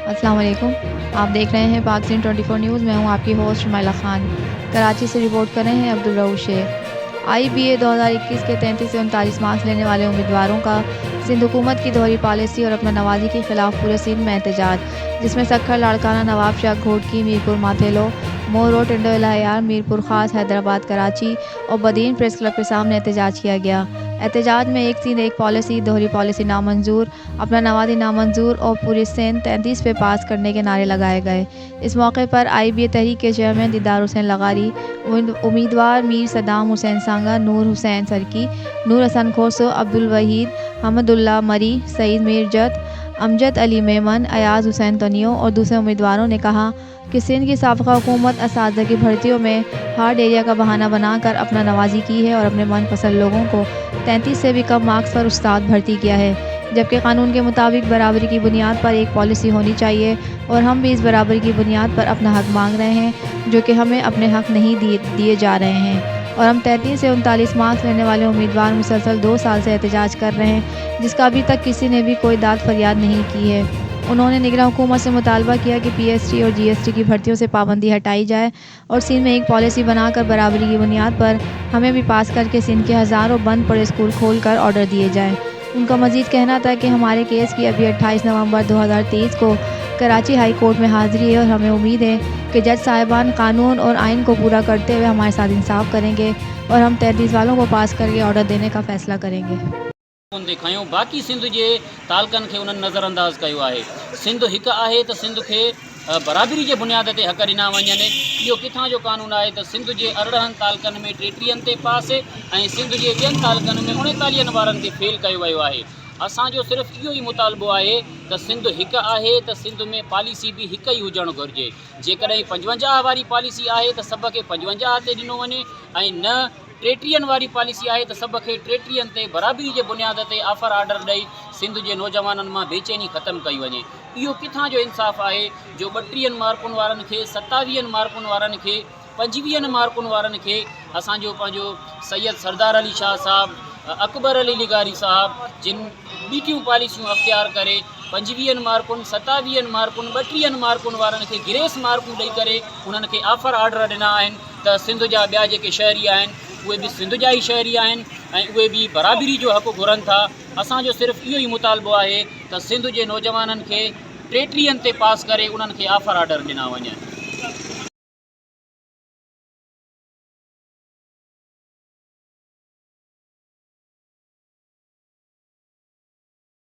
अस्सलाम वालेकुम। आप देख रहे हैं पाक सीन 24 न्यूज़। मैं हूं आपकी होस्ट शुमाइला खान। कराची से रिपोर्ट कर रहे हैं अब्दुल रऊफ शेख। IBA 2021 के 33 से 39 मार्क्स लेने वाले उम्मीदवारों का सिंध हुकूमत की दोहरी पॉलिसी और अपना नवाजी के खिलाफ पूरे सिंध में एहतजाज, जिसमें सक्खर, लाड़काना, नवाब शाह, घोटकी, मीरपुर, माथेलो, मोर रोड, टिंडो इलाहियार, मीरपुर खास, हैदराबाद, कराची और बदीन प्रेस क्लब के सामने एहतजाज किया गया। एहतजाज में एक सिंध एक पॉलिसी, दोहरी पॉलिसी नामंजूर, अपना नवाजी नामंजूर और पूरी सिंध 33 पे पास करने के नारे लगाए गए। इस मौके पर IBA तहरीक के चेयरमैन दीदार हुसैन लगारी, उम्मीदवार मीर सदाम हुसैन सांगा, नूर हुसैन सरकी, नूर हसन खोसो, अब्दुल वहीद, हमदुल्ला मरी, सईद मीरजत, अमजद अली मेमन, अयाज हुसैन तनियो और दूसरे उम्मीदवारों ने कहा कि सिंध की साबका हुकूमत असातिज़ा की भर्तियों में हार्ड एरिया का बहाना बनाकर अपना नवाजी की है और अपने मनपसंद लोगों को 33 से भी कम मार्क्स पर उस्ताद भर्ती किया है, जबकि कानून के मुताबिक बराबरी की बुनियाद पर एक पॉलिसी होनी चाहिए और हम भी इस बराबरी की बुनियाद पर अपना हक मांग रहे हैं, जो कि हमें अपने हक नहीं दिए जा रहे हैं। और हम 33 से 39 मार्क्स लेने वाले उम्मीदवार मुसलसल 2 साल से एहतजाज कर रहे हैं, जिसका अभी तक किसी ने भी कोई दाद फरियाद नहीं की है। उन्होंने निगरां हुकूमत से मुतालबा किया कि PST और GST की भर्तियों से पाबंदी हटाई जाए और सिंध में एक पॉलिसी बनाकर बराबरी की बुनियाद पर हमें भी पास करके सिंध के हज़ारों बंद पड़े स्कूल खोल कर ऑर्डर दिए जाएँ। उनका मज़ीद कहना था कि हमारे केस की अभी 28 नवंबर 2023 को कराची हाई कोर्ट में हाज़िरी है और हमें उम्मीद है कि जज साहिबान कानून और आइन को पूरा करते हुए हमारे साथ इंसाफ करेंगे और हम 33 वालों को पास करके ऑर्डर देने का फ़ैसला करेंगे। दिखायूं बाक़ी सिंध जे तालकनि खे उन्हनि नज़रअंदाज़ कयो आहे। सिंध हिकु आहे त सिंध खे बराबरी जे बुनियाद ते हक़ ॾिना वञनि। इहो किथां जो कानून आहे त सिंध जे 18 तालकनि में 33 ते पास ऐं सिंध जे 2 तालकनि में 39 वारनि खे फेल कयो वियो आहे। असांजो सिर्फ़ु इहो ई मुतालबो आहे त सिंध हिकु आहे त सिंध में पॉलिसी बि हिकु ई हुजणु घुरिजे। जेकॾहिं 55 वारी पॉलिसी आहे त सभ खे 55 ते ॾिनो वञे ऐं न 33 वारी पॉलिसी आहे त सभ खे 33 ते बराबरी जे बुनियाद ते ऑफर ऑर्डर ॾेई सिंध जे नौजवाननि मां बेचैनी ख़तमु कई वञे। इहो किथां जो इंसाफ़ आहे जो 32 मार्कुनि वारनि खे, 27 मार्कुनि वारनि खे, 25 मार्कुनि वारनि खे असांजो पंहिंजो सैयद सरदार अली शाह साहब, अकबर अली लिगारी साहब जिन ॿीटियूं पॉलिसियूं अख़्तियार करे 25 मार्कुनि, 27 मार्कुनि, 32 मार्कुनि वारनि खे ग्रेस मार्कूं ॾेई करे उन्हनि खे ऑफर ऑर्डर ॾिना आहिनि त सिंध जा ॿिया जेके शहरी आहिनि उहे बि सिंध जा ई शहरी आहिनि ऐं उहे बि बराबरी जो हक़ घुरनि था। असांजो सिर्फ़ु इहो ई मुतालबो आहे त सिंध जे नौजवाननि खे 33 ते पास करे उन्हनि खे ऑफर ऑर्डर ॾिना वञनि।